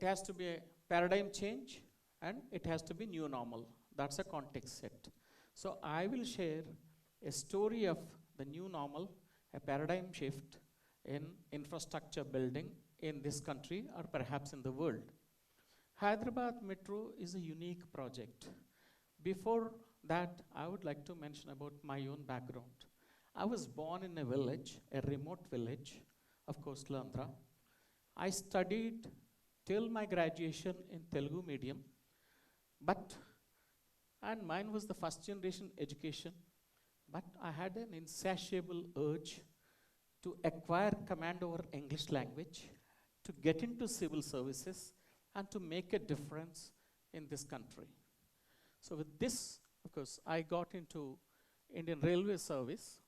has to be a paradigm change and it has to be new normal. That's a context set. So I will share a story of the new normal, a paradigm shift in infrastructure building in this country or perhaps in the world. Hyderabad Metro is a unique project. Before that, I would like to mention about my own background. I was born in a village, a remote village of coastal Andhra. I studied till my graduation in Telugu medium, and mine was the first generation education, but I had an insatiable urge to acquire command over English language, to get into civil services, and to make a difference in this country. So with this, of course, I got into Indian Railway Service.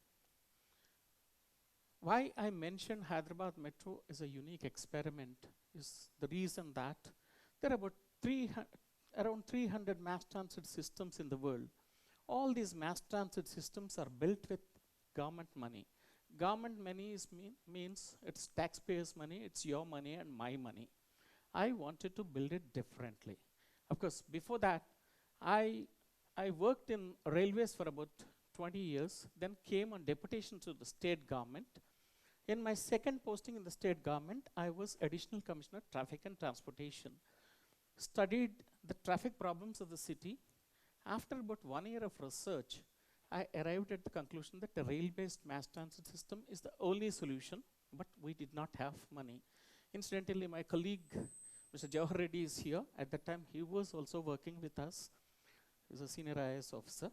Why I mentioned Hyderabad Metro is a unique experiment is the reason that there are about around 300 mass transit systems in the world. All these mass transit systems are built with government money. Government money means it's taxpayers' money, it's your money and my money. I wanted to build it differently. Of course, before that, I worked in railways for about 20 years, then came on deputation to the state government. In my second posting in the state government, I was Additional Commissioner Traffic and Transportation. Studied the traffic problems of the city. After about 1 year of research, I arrived at the conclusion that the rail-based mass transit system is the only solution, but we did not have money. Incidentally, my colleague, Mr. Jawahar Reddy, is here. At that time, he was also working with us. He was a senior IAS officer.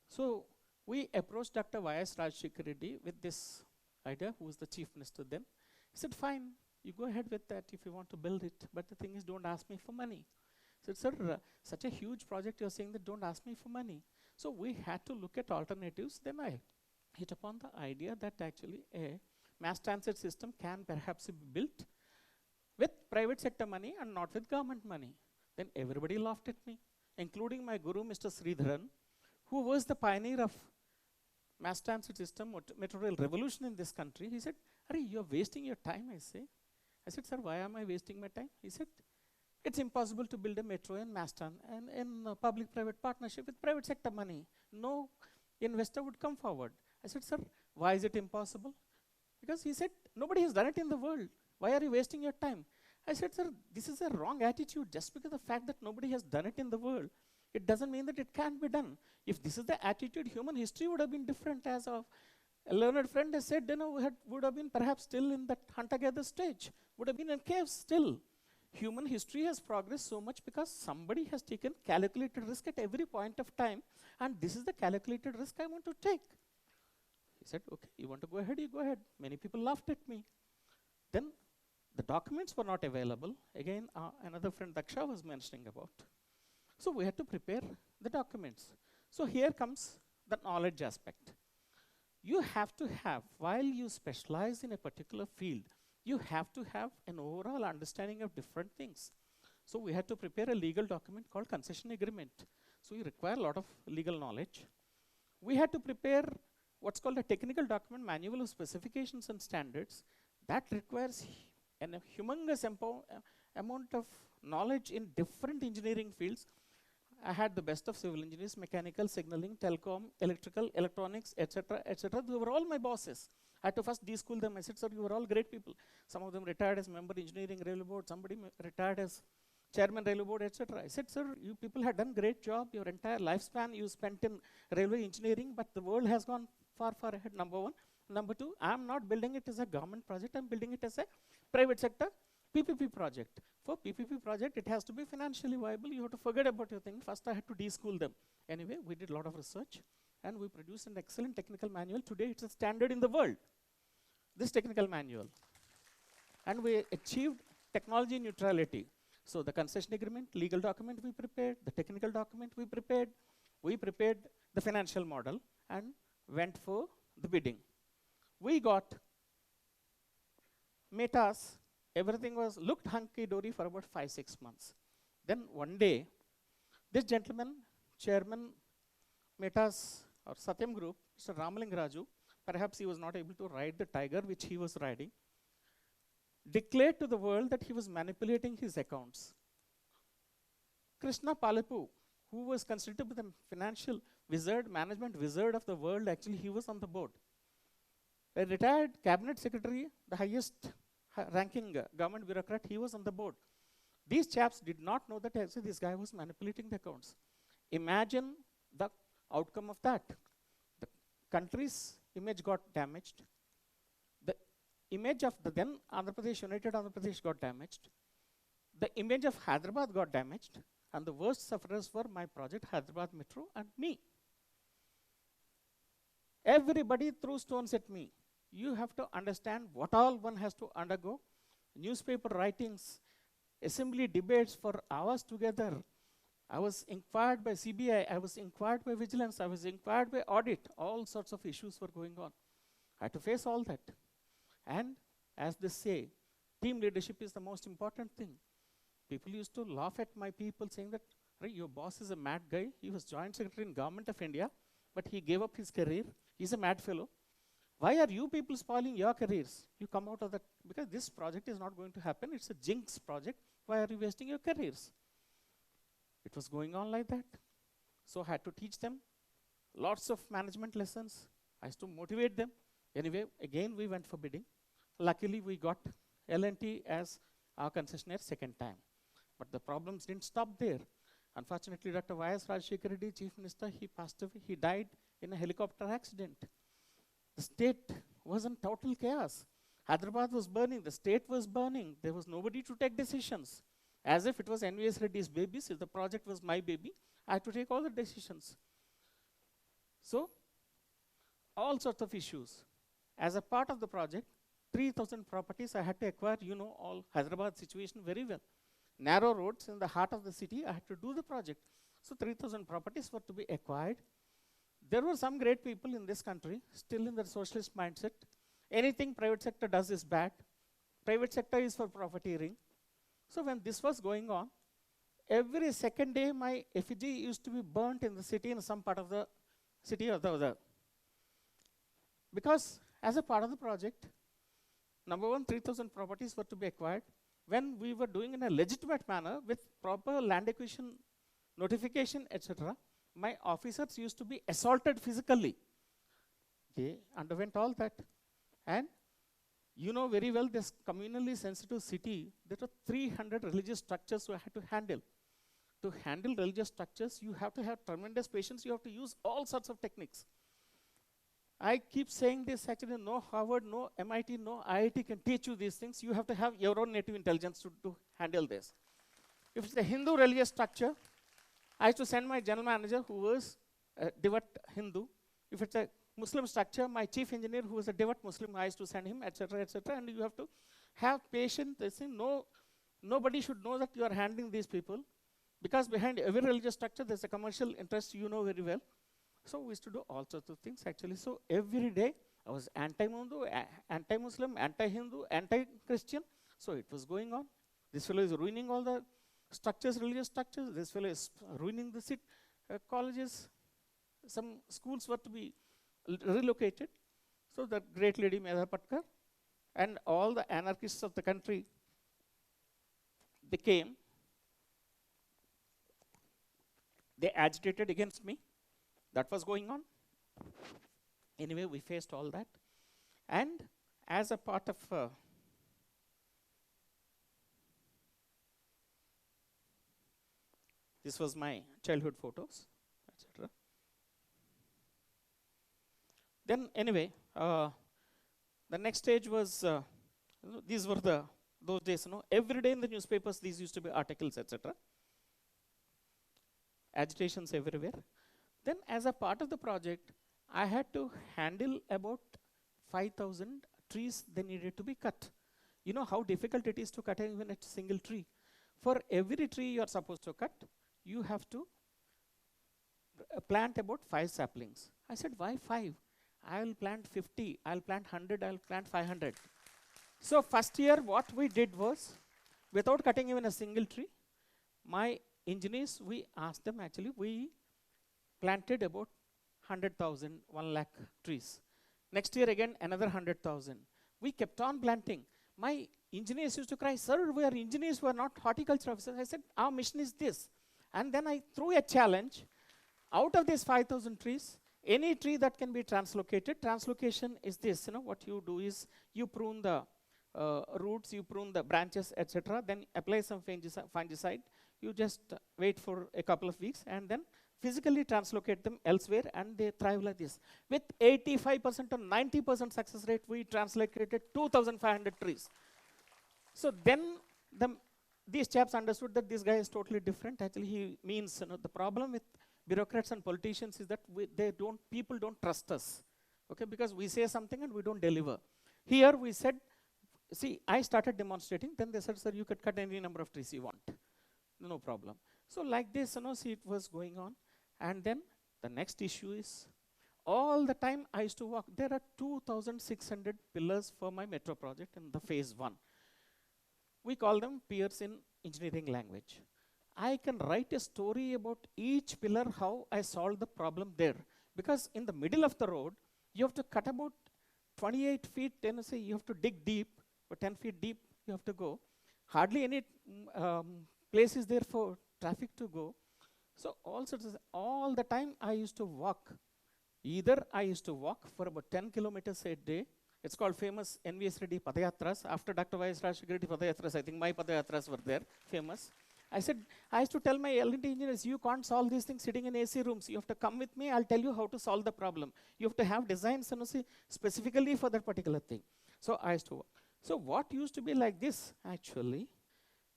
So we approached Dr. Y.S. Rajshekhar Reddy with this idea, who was the chief minister then. He said, fine, you go ahead with that if you want to build it, but the thing is, don't ask me for money. I said, sir, such a huge project, you're saying that don't ask me for money. So we had to look at alternatives. Then I hit upon the idea that actually a mass transit system can perhaps be built with private sector money and not with government money. Then everybody laughed at me, including my guru, Mr. Sridharan, who was the pioneer of mass transit system, metro rail revolution in this country. He said, Ari, you're wasting your time, I say. I said, sir, why am I wasting my time? He said, it's impossible to build a metro in and in public-private partnership with private sector money. No investor would come forward. I said, sir, why is it impossible? Because he said, nobody has done it in the world. Why are you wasting your time? I said, sir, this is a wrong attitude. Just because of the fact that nobody has done it in the world, it doesn't mean that it can't be done. If this is the attitude, human history would have been different. As of a learned friend has said, would have been perhaps still in that hunter-gatherer stage, would have been in caves still. Human history has progressed so much because somebody has taken calculated risk at every point of time, and this is the calculated risk I want to take. He said, okay, you want to go ahead, you go ahead. Many people laughed at me. Then the documents were not available. Again, another friend Daksha was mentioning about. So we had to prepare the documents. So here comes the knowledge aspect. You have to have, while you specialize in a particular field, you have to have an overall understanding of different things. So we had to prepare a legal document called concession agreement. So we require a lot of legal knowledge. We had to prepare what's called a technical document, manual of specifications and standards. That requires a humongous amount of knowledge in different engineering fields. I had the best of civil engineers, mechanical, signaling, telecom, electrical, electronics, etc., etc. They were all my bosses. I had to first de-school them. I said, sir, you were all great people. Some of them retired as member engineering railway board, somebody retired as chairman railway board, etc. I said, sir, you people had done great job. Your entire lifespan you spent in railway engineering, but the world has gone far, far ahead, number one. Number two, I'm not building it as a government project. I'm building it as a private sector PPP project. For PPP project, it has to be financially viable. You have to forget about your thing. First, I had to de-school them. Anyway, we did a lot of research, and we produced an excellent technical manual. Today, it's a standard in the world, this technical manual. And we achieved technology neutrality. So the concession agreement, legal document we prepared, the technical document we prepared the financial model, and went for the bidding. We got metas. Everything looked hunky-dory for about 5-6 months. Then one day, this gentleman, chairman, Metas or Satyam Group, Mr. Ramaling Raju, perhaps he was not able to ride the tiger which he was riding, declared to the world that he was manipulating his accounts. Krishna Palipu, who was considered to be the financial wizard, management wizard of the world, actually he was on the board. A retired cabinet secretary, the highest ranking government bureaucrat, he was on the board. These chaps did not know that actually this guy was manipulating the accounts. Imagine the outcome of that. The country's image got damaged. The image of the then Andhra Pradesh, United Andhra Pradesh got damaged. The image of Hyderabad got damaged. And the worst sufferers were my project, Hyderabad Metro, and me. Everybody threw stones at me. You have to understand what all one has to undergo. Newspaper writings, assembly debates for hours together. I was inquired by CBI, I was inquired by vigilance, I was inquired by audit. All sorts of issues were going on. I had to face all that. And as they say, team leadership is the most important thing. People used to laugh at my people saying that, "Hey, your boss is a mad guy. He was joint secretary in Government of India, but he gave up his career. He's a mad fellow. Why are you people spoiling your careers? You come out of that, because this project is not going to happen. It's a jinx project. Why are you wasting your careers?" It was going on like that. So I had to teach them lots of management lessons. I used to motivate them. Anyway, again we went for bidding. Luckily we got L&T as our concessionaire second time. But the problems didn't stop there. Unfortunately, Dr. Y.S. Rajshekar Reddy, Chief Minister, he passed away. He died in a helicopter accident. The state was in total chaos. Hyderabad was burning. The state was burning. There was nobody to take decisions. As if it was NVS Reddy's baby. If the project was my baby, I had to take all the decisions. So, all sorts of issues. As a part of the project, 3,000 properties I had to acquire. You know all Hyderabad situation very well. Narrow roads in the heart of the city, I had to do the project. So 3,000 properties were to be acquired. There were some great people in this country, still in the socialist mindset. Anything private sector does is bad. Private sector is for profiteering. So when this was going on, every second day my effigy used to be burnt in the city, in some part of the city or the other. Because as a part of the project, number one, 3,000 properties were to be acquired. When we were doing in a legitimate manner with proper land acquisition notification, etc., my officers used to be assaulted physically. They underwent all that. And you know very well, this communally sensitive city, there are 300 religious structures we had to handle. To handle religious structures, you have to have tremendous patience. You have to use all sorts of techniques. I keep saying this, actually, no Harvard, no MIT, no IIT can teach you these things. You have to have your own native intelligence to handle this. If it's a Hindu religious structure, I used to send my general manager, who was a devout Hindu. If it's a Muslim structure, my chief engineer, who was a devout Muslim, I used to send him, etc., etc. And you have to have patience. They say, nobody should know that you are handling these people, because behind every religious structure, there's a commercial interest, you know very well. So we used to do all sorts of things, actually. So every day, I was anti-Hindu, anti-Muslim, anti-Hindu, anti-Christian. So it was going on. This fellow is ruining all the structures, religious structures. This fellow is ruining the colleges. Some schools were to be relocated. So the great lady Medha Patkar and all the anarchists of the country, they came. They agitated against me. That was going on. Anyway, we faced all that. And as a part of this was my childhood photos, etc. Then anyway, the next stage was, these were those days, every day in the newspapers, these used to be articles, etc. Agitations everywhere. Then as a part of the project, I had to handle about 5,000 trees that needed to be cut. You know how difficult it is to cut even a single tree. For every tree you are supposed to cut, you have to plant about 5 saplings. I said, why 5? I will plant 50, I will plant 100, I will plant 500. So first year what we did was, without cutting even a single tree, my engineers, we asked them, actually, we planted about 100,000, 1 lakh trees. Next year again, another 100,000. We kept on planting. My engineers used to cry, sir, we are engineers, we are not horticulture officers. I said, our mission is this. And then I threw a challenge. Out of these 5,000 trees, any tree that can be translocated, translocation is this. What you do is you prune the roots, you prune the branches, etc. Then apply some fungicide. You just wait for a couple of weeks and then physically translocate them elsewhere, and they thrive like this. With 85% or 90% success rate, we translocated 2,500 trees. So then these chaps understood that this guy is totally different. Actually, he means, the problem with bureaucrats and politicians is that people don't trust us, okay? Because we say something and we don't deliver. Here we said, see, I started demonstrating. Then they said, sir, you could cut any number of trees you want, no problem. So like this, see, it was going on. And then the next issue is, all the time I used to walk. There are 2,600 pillars for my metro project in the phase 1. We call them piers in engineering language. I can write a story about each pillar, how I solved the problem there. Because in the middle of the road, you have to cut about 28 feet, you have to dig deep, or 10 feet deep you have to go. Hardly any place is there for traffic to go. So all the time I used to walk. Either I used to walk for about 10 kilometers a day. It's called famous NVS Reddy Padayatras. After Dr. Y.S. Rajshekar Reddy Padayatras, I think my Padayatras were there, famous. I used to tell my L&T engineers, you can't solve these things sitting in AC rooms. You have to come with me, I'll tell you how to solve the problem. You have to have designs specifically for that particular thing. So I used to work. So what used to be like this, actually,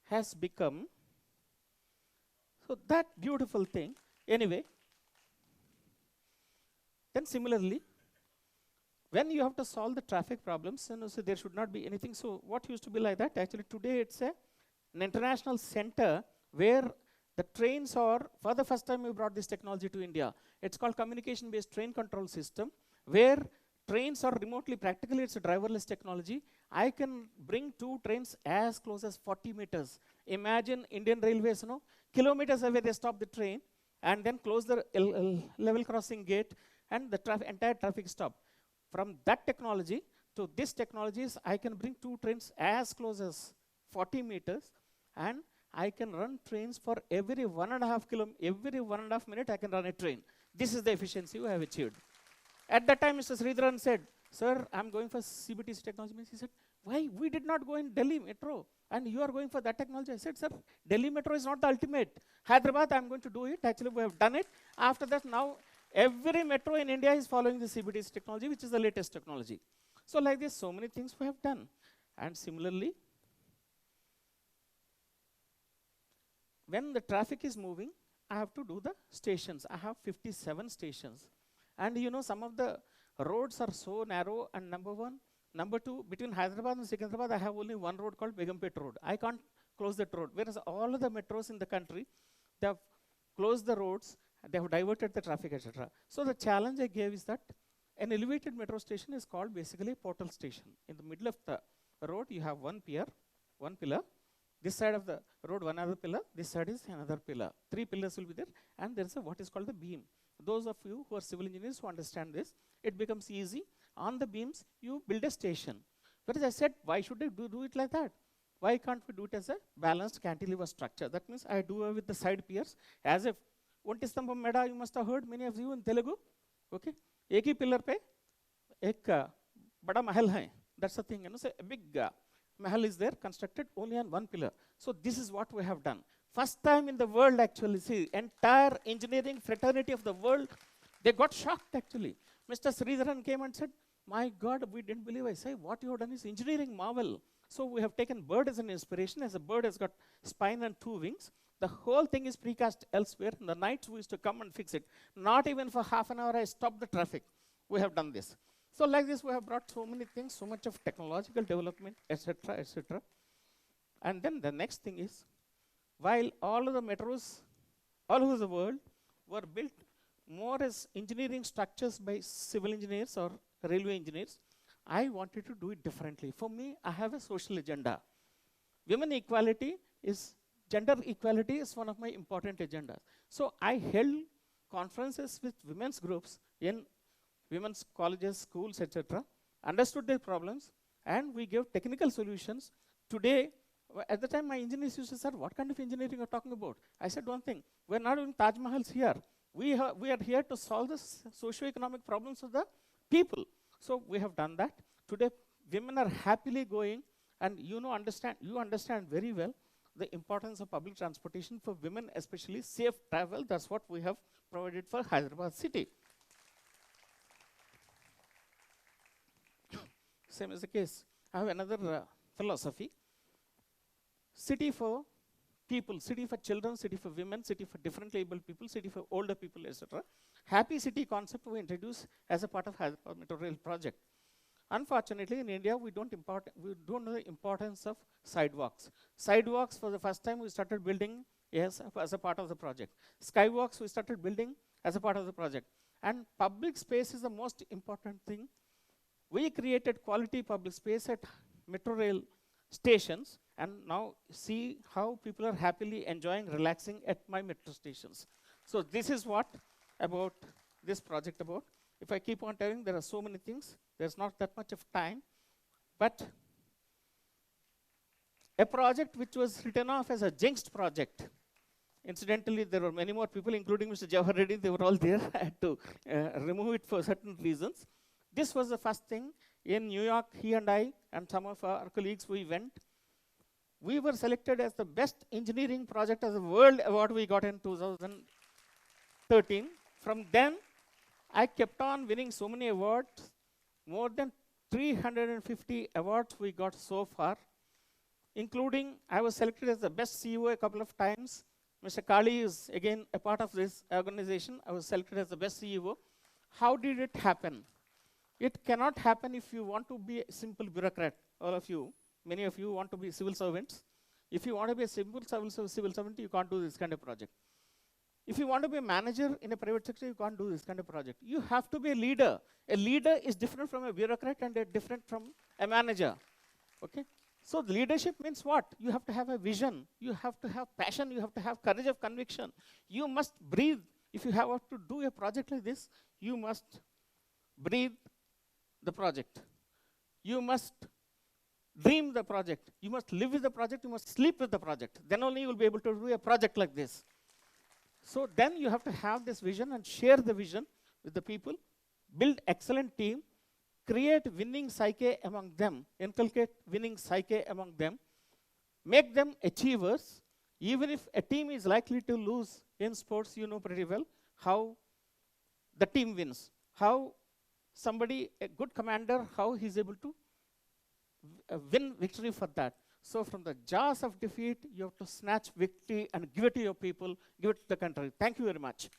has become, so that beautiful thing. Anyway, then similarly, when you have to solve the traffic problems, so there should not be anything. So what used to be like that? Actually, today it's an international center where the trains are, for the first time we brought this technology to India. It's called communication-based train control system, where trains are remotely, practically it's a driverless technology. I can bring 2 trains as close as 40 meters. Imagine Indian Railways, kilometers away they stop the train and then close the level crossing gate, and the entire traffic stop. From that technology to this technology, I can bring 2 trains as close as 40 meters, and I can run trains for every 1.5 minutes I can run a train. This is the efficiency we have achieved. At that time, Mr. Sridharan said, sir, I'm going for CBTC technology. He said, why? We did not go in Delhi Metro, and you are going for that technology. I said, sir, Delhi Metro is not the ultimate. Hyderabad, I'm going to do it. Actually, we have done it. After that, now, every metro in India is following the CBTC technology, which is the latest technology. So like this, so many things we have done. And similarly, when the traffic is moving, I have to do the stations. I have 57 stations. And some of the roads are so narrow, and number 1. Number 2, between Hyderabad and Secunderabad, I have only one road called Begumpet Road. I can't close that road. Whereas all of the metros in the country, they have closed the roads, they have diverted the traffic, etc. So the challenge I gave is that an elevated metro station is called basically a portal station. In the middle of the road, you have one pier, one pillar. This side of the road, one other pillar. This side is another pillar. 3 pillars will be there, and there is what is called the beam. Those of you who are civil engineers who understand this, it becomes easy. On the beams, you build a station. Whereas I said, why should I do it like that? Why can't we do it as a balanced cantilever structure? That means I do it with the side piers as if Onti Stambham Meda, you must have heard, many of you in Telugu. Okay? Ek hi pillar pe ek bada mahal hai. That's the thing. So a big mahal is there, constructed only on one pillar. So this is what we have done. First time in the world, actually, see, entire engineering fraternity of the world, they got shocked, actually. Mr. Sridharan came and said, my God, we didn't believe. I say, what you have done is engineering marvel. So we have taken bird as an inspiration. As a bird has got spine and 2 wings. The whole thing is precast elsewhere. In the nights, we used to come and fix it. Not even for half an hour, I stopped the traffic. We have done this. So like this, we have brought so many things, so much of technological development, etc., etc. And then the next thing is, while all of the metros all over the world were built more as engineering structures by civil engineers or railway engineers, I wanted to do it differently. For me, I have a social agenda. Women equality is, gender equality is one of my important agendas. So I held conferences with women's groups in women's colleges, schools, etc., understood their problems, and we give technical solutions. Today, at the time, my engineers used to say, what kind of engineering are you talking about? I said one thing, we're not doing Taj Mahals here. We are here to solve the socio-economic problems of the people. So we have done that. Today, women are happily going, and you understand very well the importance of public transportation for women, especially safe travel. That's what we have provided for Hyderabad city. Same is the case. I have another philosophy. City for people, city for children, city for women, city for differently abled people, city for older people, etc. Happy city concept we introduced as a part of Hyderabad Metro Rail Project. Unfortunately, in India, we don't know the importance of sidewalks. Sidewalks, for the first time, we started building as a part of the project. Skywalks, we started building as a part of the project. And public space is the most important thing. We created quality public space at metro rail stations, and now see how people are happily enjoying, relaxing at my metro stations. So this is what about this project about. If I keep on telling, there are so many things. There's not that much of time. But a project which was written off as a jinxed project. Incidentally, there were many more people, including Mr. Jawahar Reddy. They were all there. I had to remove it for certain reasons. This was the first thing. In New York, he and I and some of our colleagues, we went. We were selected as the best engineering project as a world award we got in 2013. From then, I kept on winning so many awards. More than 350 awards we got so far, including I was selected as the best CEO a couple of times. Mr. Kali is again a part of this organization. I was selected as the best CEO. How did it happen? It cannot happen if you want to be a simple bureaucrat. All of you, many of you want to be civil servants. If you want to be a simple civil servant, you can't do this kind of project. If you want to be a manager in a private sector, you can't do this kind of project. You have to be a leader. A leader is different from a bureaucrat and different from a manager. Okay? So the leadership means what? You have to have a vision. You have to have passion. You have to have courage of conviction. You must breathe. If you have to do a project like this, you must breathe the project. You must dream the project. You must live with the project. You must sleep with the project. Then only you will be able to do a project like this. So then you have to have this vision and share the vision with the people, build excellent team, create winning psyche among them, inculcate winning psyche among them, make them achievers. Even if a team is likely to lose in sports, you know pretty well how the team wins, how somebody, a good commander, how he's able to win victory for that. So from the jaws of defeat, you have to snatch victory and give it to your people, give it to the country. Thank you very much.